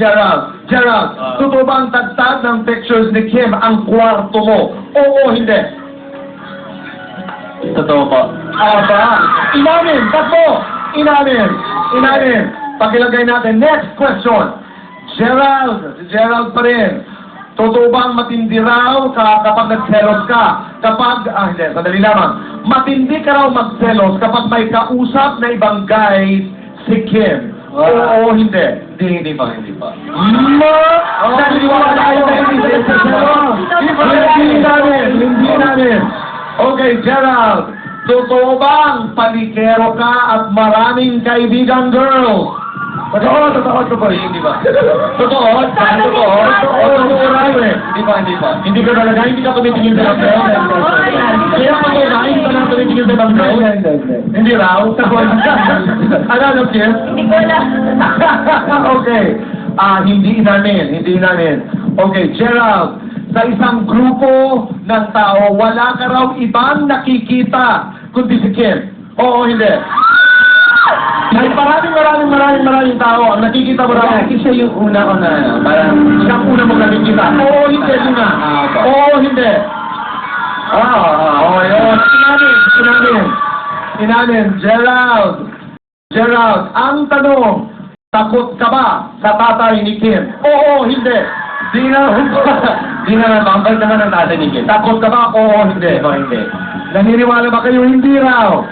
Gerald. Gerald, totoo ba ang tagtag ng pictures ni Kim ang kwarto mo? Oo, hindi. Totoo po. Aba, inamin, takbo! Inamin. Pagilagay natin, next question. Gerald, si Gerald pa rin. Totoo bang matindi raw kapag nagselos ka? Hindi, sandali lamang. Matindi ka raw magselos kapag may kausap na ibang guy si Kim. Oo, hindi. Hindi pa. Naniniwala tayo na hindi namin. Okay, Gerald. Totoo bang palikero ka at maraming kaibigang girls? Totoo ba? Hindi ba? Totoo? Hindi pa. Hindi ka talaga, hindi ka tumitingin sa ibang girls? Kaya ako na, hindi ka na tumitingin sa ibang girls? Hindi raw? Ano, Kim? Hindi ko alam. Okay. Hindi namin. Okay, Gerald, sa isang grupo ng tao, wala ka raw ibang nakikita kundi si Kim. Oo, hindi. May maraming tao ang nakikita mo raw. Siya yung una ko na, parang... Siya ang una mong nakikita. Oo, hindi. Oo, hindi. Yun. Inamin. Gerald, ang tanong, takot ka ba sa tatay ni Kim? Oo, hindi. Di na, bambal naman ang tatay ni Kim. Takot ka ba? Oo, hindi. Hindi. Naniniwala ba kayo? Hindi raw.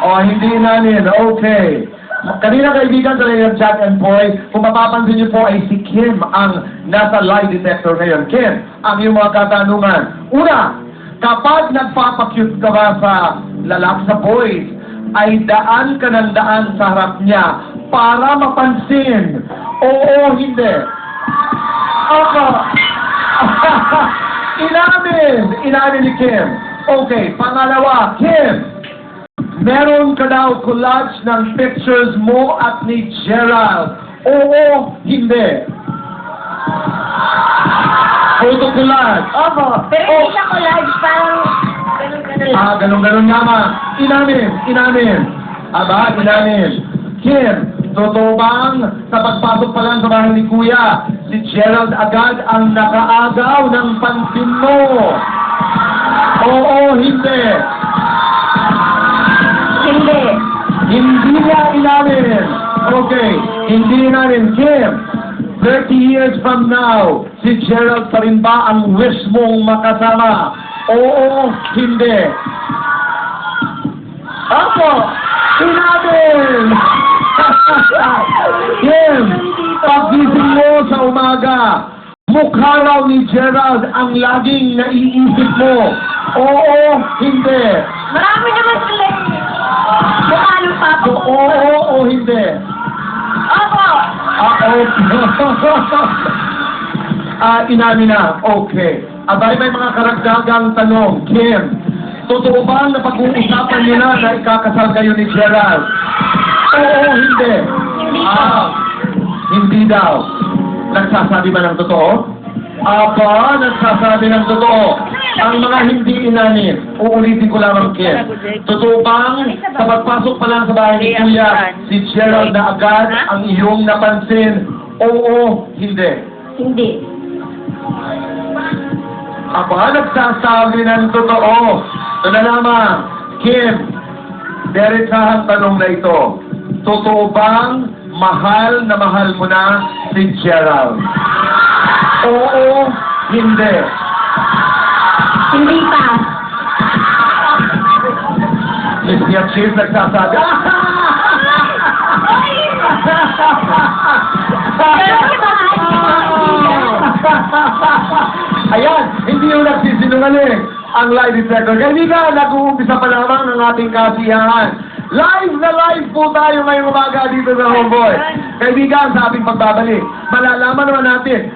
Hindi namin. Okay. Kanina kaibigan sa ng Jack and Poy, kung mapapansin niyo po ay si Kim ang nasa lie detector ngayon. Kim, ang iyong mga katanungan. Una, kapag nagpapacute ka ba sa boys, ay daan ka ng daan sa harap niya para mapansin. Oo, hindi. Ako. Inamin ni Kim. Okay, pangalawa, Kim. Meron ka daw collage ng pictures mo at ni Gerald. Oo, hindi. Photo collage. Opo. Pero hindi siya collage, parang ganun-ganun lang. Ganun-ganun naman. Inamin. Inamin. Kim, totoo bang sa pagpasok pa lang sa bahay ni Kuya, si Gerald agad ang nakaagaw ng pansin mo? Oo, hindi. Hindi niya inamin. Okay, hindi namin. Kim, 30 years from now, si Gerald pa rin ba ang wish mong makasama? Oo, hindi. Opo, inamin. Kim, pagising mo sa umaga, mukha raw ni Gerald ang laging naiisip mo. Oo, hindi. Marami naman sila eh. Mukha ng papo. Oo, hindi. Opo. Inamin na. Okay. Abay, may mga karagdagang tanong. Kim, totoo ba na pag-uusapan niyo na ikakasal kayo ni Gerald? Oo, hindi. Hindi po. Hindi daw. Nagsasabi ba ng totoo? Nagsasabi ng totoo. Ang mga hindi inamin, uulitin ko lamang, Kim. Totoo bang sa pagpasok pa lang sa bahay ni Kuya, si Gerald na agad ang iyong napansin? Oo, hindi. Hindi. Nagsasabi ng totoo. Ito na lamang, Kim, diretsahang tanong na ito. Totoo bang mahal na mahal mo na si Gerald? Oo, hindi. Hindi pa. Miss Chief nagsasabi. Ayan, hindi yung nagsisinungaling ang lie detector. Kaibigan, nag-uumpisa pa lamang ng ating kasiyahan. Live na live po tayo ngayong umaga dito sa Homeboy. Kaibigan, sa ating pagbabalik, malalaman naman natin